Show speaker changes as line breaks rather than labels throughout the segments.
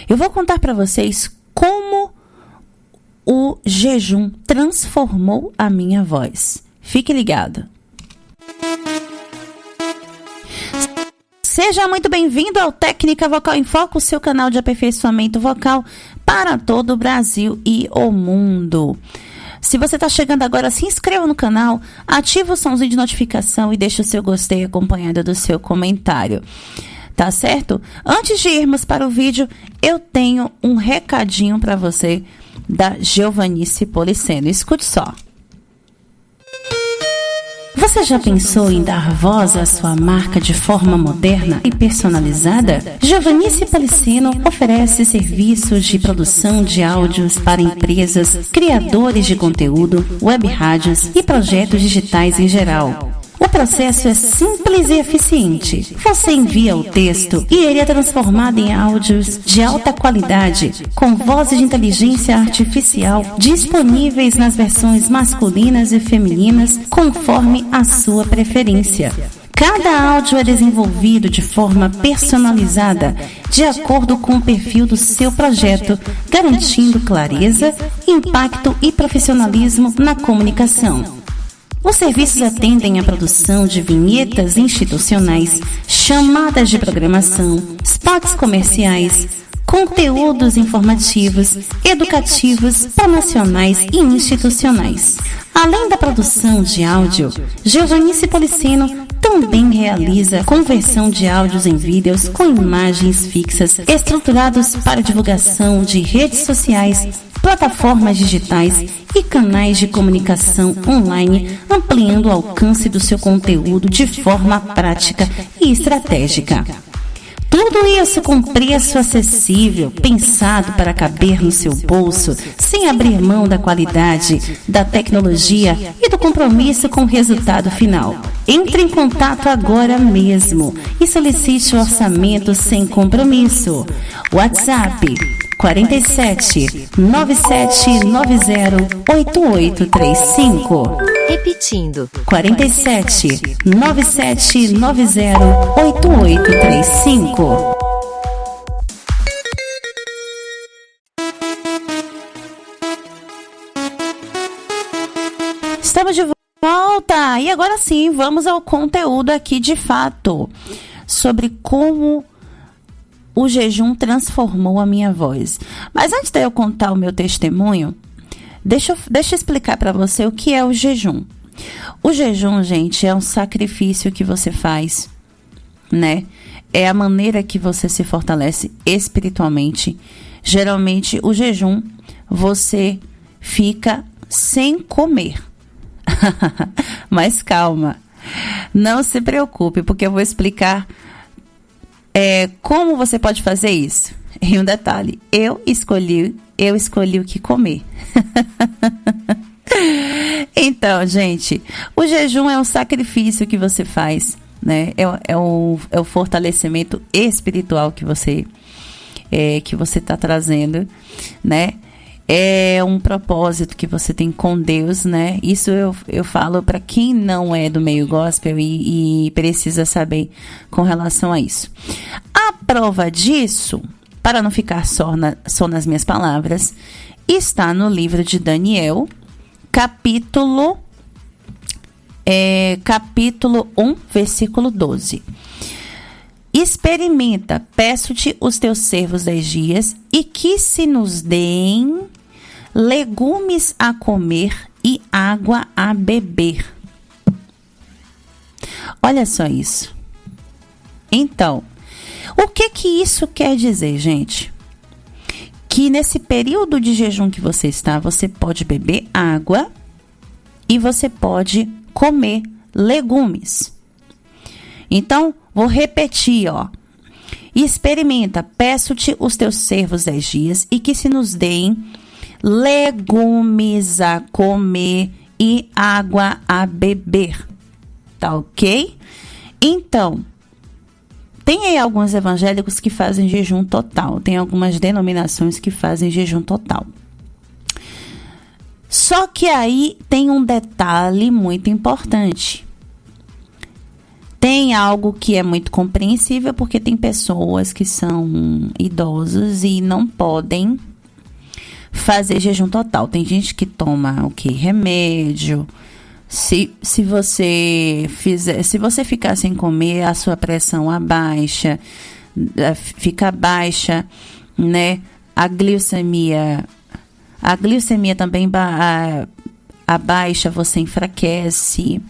Eu vou contar para vocês como o jejum transformou a minha voz. Fique ligado. Seja muito bem-vindo ao Técnica Vocal em Foco, seu canal de aperfeiçoamento vocal para todo o Brasil e o mundo. Se você está chegando agora, se inscreva no canal, ativa o somzinho de notificação e deixe o seu gostei acompanhado do seu comentário. Tá certo? Antes de irmos para o vídeo, eu tenho um recadinho para você da Giovanice Policeno. Escute só. Você já pensou em dar voz à sua marca de forma moderna e personalizada? Giovanice Policeno oferece serviços de produção de áudios para empresas, criadores de conteúdo, web rádios e projetos digitais em geral. O processo é simples e eficiente. Você envia o texto e ele é transformado em áudios de alta qualidade, com vozes de inteligência artificial disponíveis nas versões masculinas e femininas, conforme a sua preferência. Cada áudio é desenvolvido de forma personalizada, de acordo com o perfil do seu projeto, garantindo clareza, impacto e profissionalismo na comunicação. Os serviços atendem à produção de vinhetas institucionais, chamadas de programação, spots comerciais, conteúdos informativos, educativos, promocionais e institucionais. Além da produção de áudio, Giovanice Policeno também realiza conversão de áudios em vídeos com imagens fixas, estruturados para divulgação de redes sociais, plataformas digitais e canais de comunicação online, ampliando o alcance do seu conteúdo de forma prática e estratégica. Tudo isso com preço acessível, pensado para caber no seu bolso, sem abrir mão da qualidade, da tecnologia e do compromisso com o resultado final. Entre em contato agora mesmo e solicite o orçamento sem compromisso. WhatsApp 47 9790 8835.
Repetindo.
47 9790 8835. Estamos de volta e agora sim, vamos ao conteúdo aqui de fato sobre como o jejum transformou a minha voz. Mas antes de eu contar o meu testemunho, deixa eu explicar para você o que é o jejum. O jejum, gente, é um sacrifício que você faz, né? É a maneira que você se fortalece espiritualmente. Geralmente, o jejum, você fica sem comer. Mas calma, não se preocupe, porque eu vou explicar como você pode fazer isso. E um detalhe, eu escolhi o que comer. Então, gente, o jejum é um sacrifício que você faz, né? É o fortalecimento espiritual que você está trazendo, né? É um propósito que você tem com Deus, né? Isso eu falo para quem não é do meio gospel e precisa saber com relação a isso. A prova disso, para não ficar só nas minhas palavras, está no livro de Daniel, capítulo 1, versículo 12. Experimenta, peço-te os teus servos 10 dias, e que se nos deem legumes a comer e água a beber. Olha só isso. Então, o que isso quer dizer, gente? Que nesse período de jejum que você está, você pode beber água e você pode comer legumes. Então, vou repetir, ó. Experimenta, peço-te os teus servos 10 dias, e que se nos deem legumes a comer e água a beber. Tá ok? Então, tem aí alguns evangélicos que fazem jejum total. Tem algumas denominações que fazem jejum total. Só que aí tem um detalhe muito importante. Tem algo que é muito compreensível, porque tem pessoas que são idosos e não podem fazer jejum total. Tem gente que toma o que? Remédio. Se você ficar sem comer, a sua pressão abaixa, fica baixa, né? A glicemia também abaixa, você enfraquece,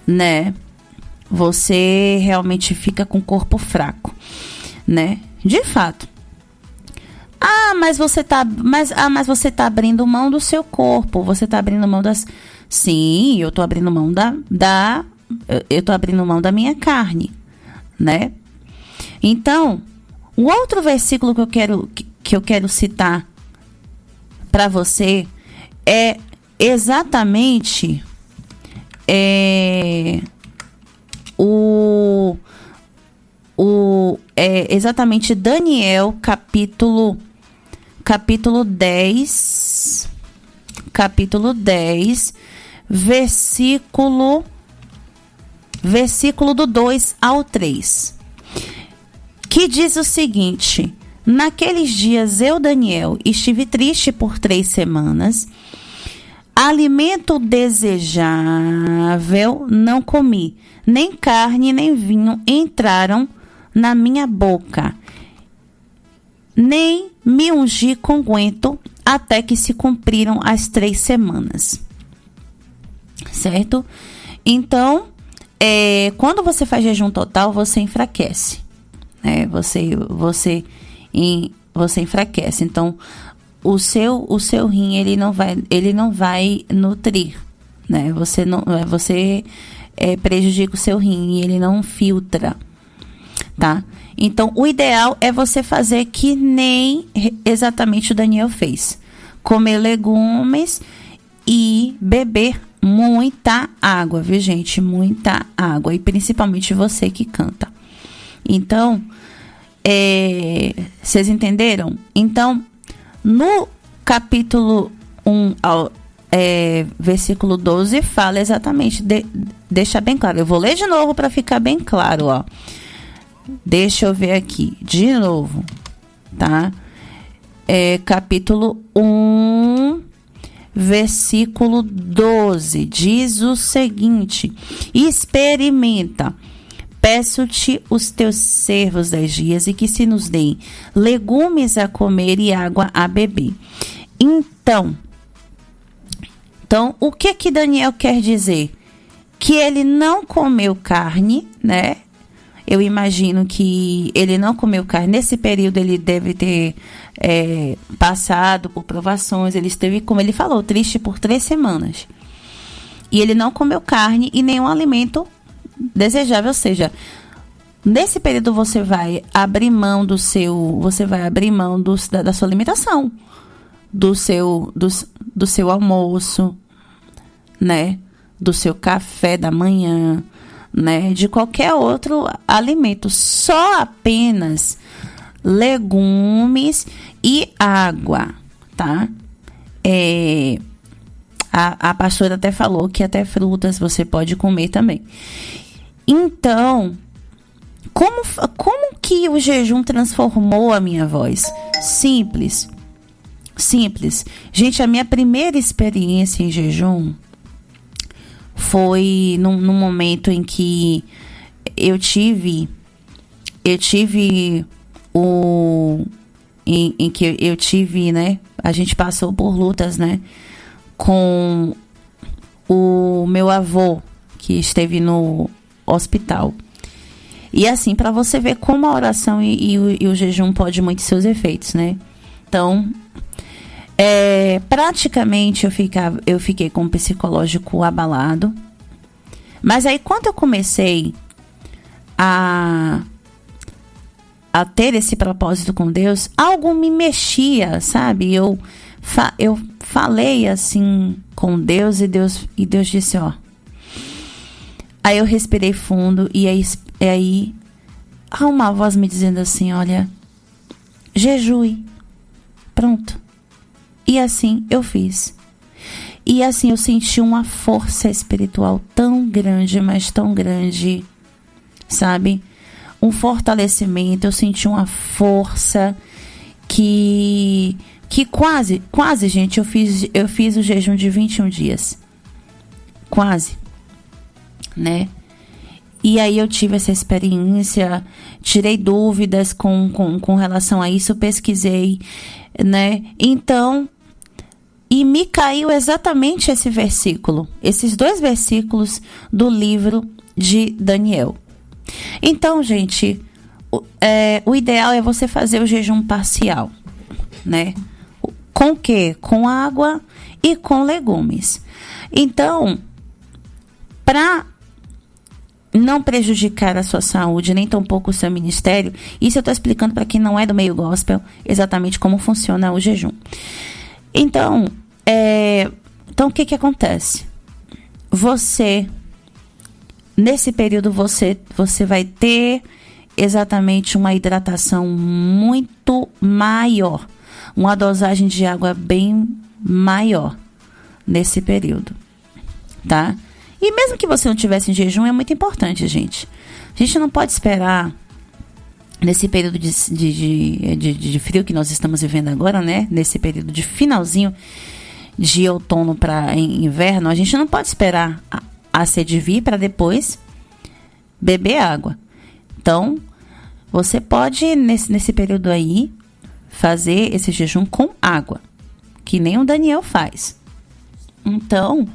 né? Você realmente fica com o corpo fraco, né? De fato. Mas você tá abrindo mão do seu corpo, você tá abrindo mão das... Sim, eu tô abrindo mão eu tô abrindo mão da minha carne, né? Então, o outro versículo que eu quero citar para você é exatamente exatamente Daniel, capítulo 10, versículo do 2 ao 3, que diz o seguinte: naqueles dias eu, Daniel, estive triste por 3 semanas, alimento desejável não comi, nem carne nem vinho entraram na minha boca, nem me ungi com unguento, até que se cumpriram as 3 semanas. Certo? Então, quando você faz jejum total, você enfraquece, né? Você enfraquece. Então, o seu rim ele não vai nutrir, né? Você prejudica o seu rim e ele não filtra, tá? Então, o ideal é você fazer que nem exatamente o Daniel fez: comer legumes e beber muita água, viu, gente? Muita água, e principalmente você que canta. Então, vocês entenderam? Então, no capítulo 1, versículo 12, fala exatamente, deixa bem claro. Eu vou ler de novo para ficar bem claro, ó. Deixa eu ver aqui, de novo, tá? Capítulo 1, versículo 12, diz o seguinte: experimenta, peço-te os teus servos 10 dias, e que se nos deem legumes a comer e água a beber. Então, o que Daniel quer dizer? Que ele não comeu carne, né? Eu imagino que ele não comeu carne. Nesse período ele deve ter passado por provações. Ele esteve, como ele falou, triste por 3 semanas. E ele não comeu carne e nenhum alimento desejável. Ou seja, nesse período você vai abrir mão da sua alimentação, do seu almoço, né? Do seu café da manhã, né? De qualquer outro alimento, só apenas legumes e água, tá? A pastora até falou que até frutas você pode comer também. Então, como que o jejum transformou a minha voz? Simples. Gente, a minha primeira experiência em jejum foi num momento em que eu tive né? A gente passou por lutas, né? Com o meu avô, que esteve no hospital. E assim, para você ver como a oração e o jejum pode muito seus efeitos, né? Então, praticamente eu fiquei com o psicológico abalado. Mas aí, quando eu comecei a ter esse propósito com Deus, algo me mexia, sabe? Eu falei assim com Deus, e Deus disse, ó. Aí eu respirei fundo, e aí há uma voz me dizendo assim, olha, jejue, pronto. E assim eu fiz. E assim eu senti uma força espiritual tão grande, mas tão grande, sabe? Um fortalecimento, eu senti uma força que quase, gente, eu fiz o jejum de 21 dias. Quase, né? E aí eu tive essa experiência, tirei dúvidas com relação a isso, pesquisei, né? Então, e me caiu exatamente esse versículo, esses 2 versículos do livro de Daniel. Então, gente, o ideal é você fazer o jejum parcial, né? Com o quê? Com água e com legumes. Então, para não prejudicar a sua saúde, nem tampouco o seu ministério, isso eu estou explicando para quem não é do meio gospel, exatamente como funciona o jejum. Então, o que acontece? Nesse período, você vai ter exatamente uma hidratação muito maior, uma dosagem de água bem maior nesse período, tá? E mesmo que você não tivesse em jejum, é muito importante, gente. A gente não pode esperar, nesse período de frio que nós estamos vivendo agora, né? Nesse período de finalzinho de outono para inverno, a gente não pode esperar a sede vir para depois beber água. Então, você pode, nesse período aí, fazer esse jejum com água, que nem o Daniel faz. Então,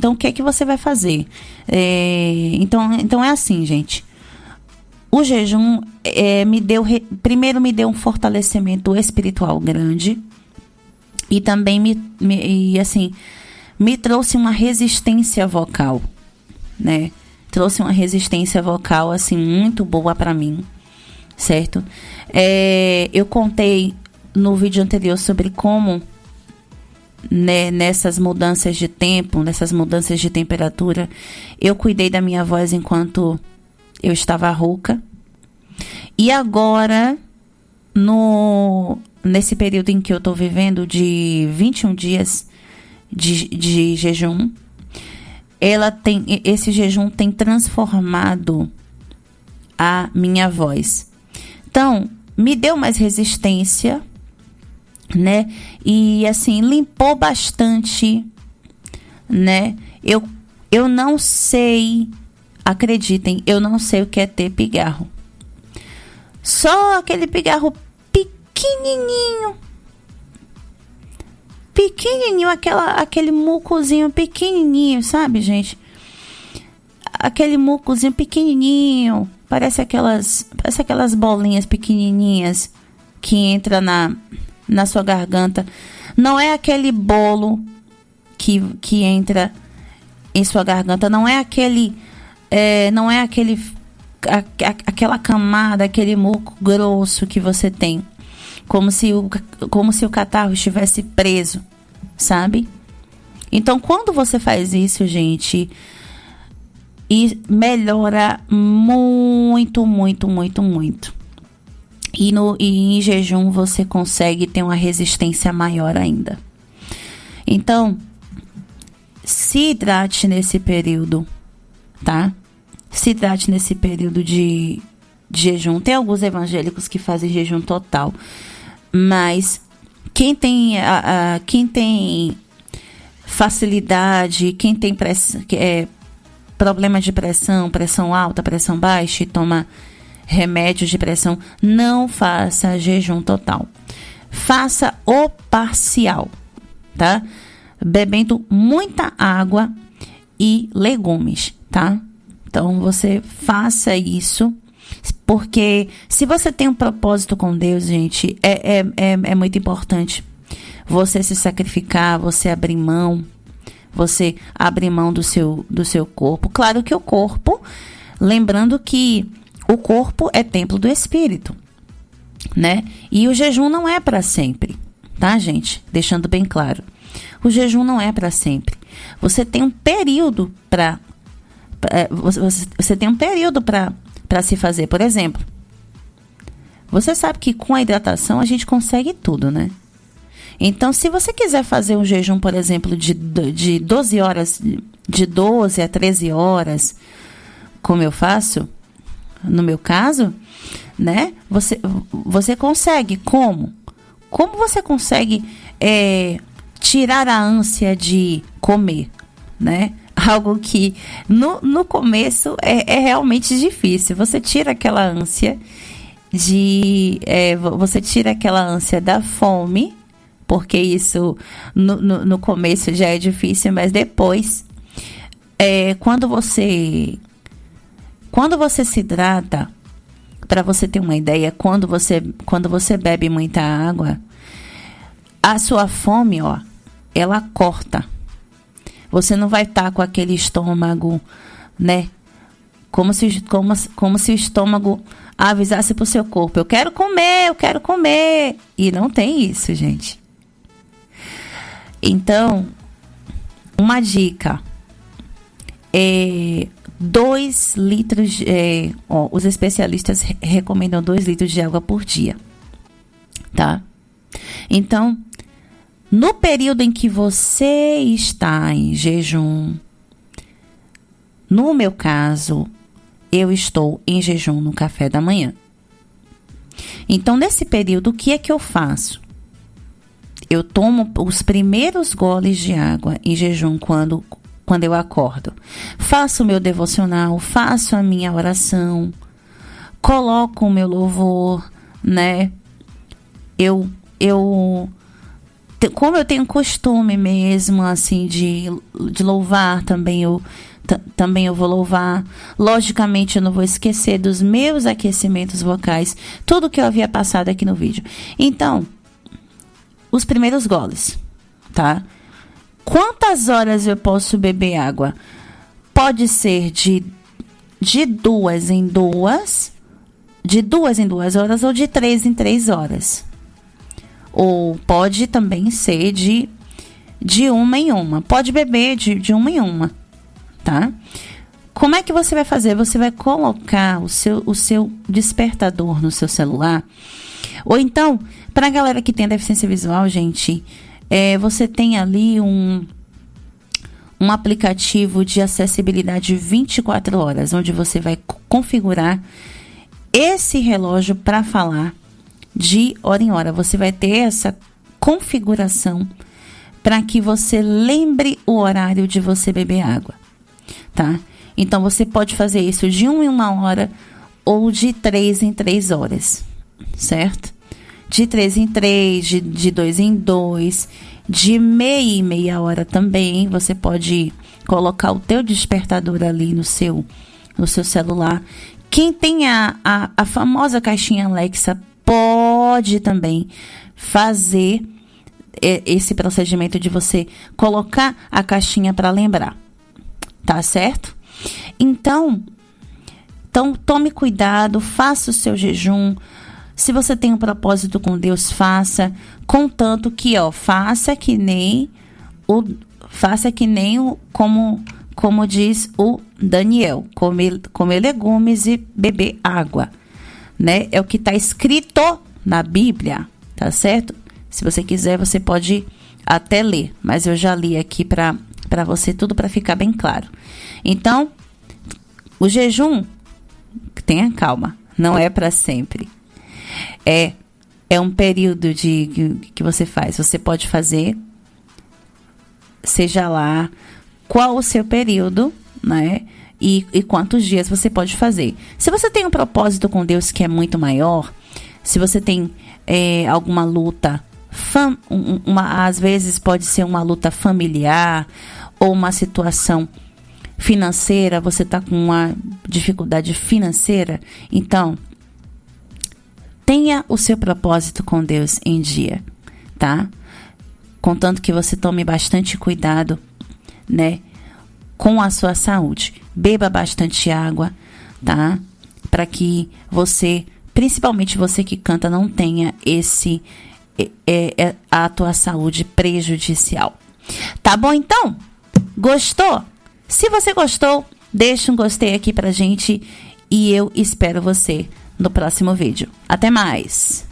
o que é que você vai fazer? Então é assim, gente. O jejum primeiro me deu um fortalecimento espiritual grande e também me trouxe uma resistência vocal, né? Trouxe uma resistência vocal assim muito boa para mim, certo? Eu contei no vídeo anterior sobre como, né, nessas mudanças de tempo, nessas mudanças de temperatura, eu cuidei da minha voz enquanto eu estava rouca. E agora, nesse período em que eu estou vivendo de 21 dias de jejum, esse jejum tem transformado a minha voz. Então, me deu mais resistência, né? E assim, limpou bastante, né? Eu não sei, acreditem, eu não sei o que é ter pigarro. Só aquele pigarro pequenininho, aquele mucozinho pequenininho, sabe, gente? Aquele mucozinho pequenininho, parece aquelas bolinhas pequenininhas que entra na sua garganta. Não é aquele bolo que entra em sua garganta, não é aquela camada, aquele muco grosso que você tem, como se o catarro estivesse preso, sabe? Então, quando você faz isso, gente, e melhora muito, muito, muito, muito. E em jejum você consegue ter uma resistência maior ainda. Então, se hidrate nesse período, tá? Se hidrate nesse período de jejum. Tem alguns evangélicos que fazem jejum total, mas quem tem facilidade, quem tem problema de pressão alta, pressão baixa e toma remédios de pressão, não faça jejum total. Faça o parcial, tá? Bebendo muita água e legumes, tá? Então, você faça isso, porque se você tem um propósito com Deus, gente, é muito importante você se sacrificar, você abrir mão do seu corpo. Claro que o corpo, lembrando que o corpo é templo do Espírito, né? E o jejum não é para sempre, tá, gente? Deixando bem claro. O jejum não é para sempre. Você tem um período para se fazer. Por exemplo, você sabe que com a hidratação a gente consegue tudo, né? Então, se você quiser fazer um jejum, por exemplo, de 12 horas, de 12 a 13 horas, como eu faço, no meu caso, né? Você consegue. Como? Como você consegue tirar a ânsia de comer, né? Algo que no começo é realmente difícil. Você tira aquela ânsia você tira aquela ânsia da fome, porque isso no começo já é difícil, mas depois, quando você se hidrata, para você ter uma ideia, quando você bebe muita água, a sua fome, ó, ela corta. Você não vai estar com aquele estômago, né? Como se o estômago avisasse para o seu corpo: eu quero comer. E não tem isso, gente. Então, uma dica. 2 litros, os especialistas recomendam 2 litros de água por dia, tá? Então, no período em que você está em jejum, no meu caso, eu estou em jejum no café da manhã. Então, nesse período, o que é que eu faço? Eu tomo os primeiros goles de água em jejum quando eu acordo. Faço o meu devocional, faço a minha oração, coloco o meu louvor, né? Como eu tenho costume mesmo, assim, de louvar, também eu vou louvar. Logicamente, eu não vou esquecer dos meus aquecimentos vocais, tudo que eu havia passado aqui no vídeo. Então, os primeiros goles, tá? Quantas horas eu posso beber água? Pode ser de 2 em 2, de 2 em 2 horas ou de 3 em 3 horas. Ou pode também ser de 1 em 1. Pode beber de 1 em 1, tá? Como é que você vai fazer? Você vai colocar o seu despertador no seu celular. Ou então, para a galera que tem deficiência visual, gente, você tem ali um aplicativo de acessibilidade 24 horas, onde você vai configurar esse relógio para falar de hora em hora. Você vai ter essa configuração para que você lembre o horário de você beber água, tá? Então, você pode fazer isso de 1 em 1 hora ou de 3 em 3 horas, certo? De 3 em 3, de 2 em 2, de meia em meia hora também. Você pode colocar o teu despertador ali no seu celular. Quem tem a famosa caixinha Alexa pode também fazer esse procedimento de você colocar a caixinha para lembrar, tá certo? Então, tome cuidado, faça o seu jejum. Se você tem um propósito com Deus, faça, contanto que, faça que nem como diz o Daniel, comer legumes e beber água, né? É o que está escrito na Bíblia, tá certo? Se você quiser, você pode até ler, mas eu já li aqui para você tudo para ficar bem claro. Então, o jejum, tenha calma, não é para sempre. É um período que você faz. Você pode fazer, seja lá qual o seu período, né? E quantos dias você pode fazer. Se você tem um propósito com Deus que é muito maior, se você tem alguma luta, às vezes pode ser uma luta familiar ou uma situação financeira, você está com uma dificuldade financeira, então tenha o seu propósito com Deus em dia, tá? Contanto que você tome bastante cuidado, né, com a sua saúde. Beba bastante água, tá? Para que você, principalmente você que canta, não tenha a tua saúde prejudicial. Tá bom, então? Gostou? Se você gostou, deixa um gostei aqui pra gente e eu espero você no próximo vídeo. Até mais!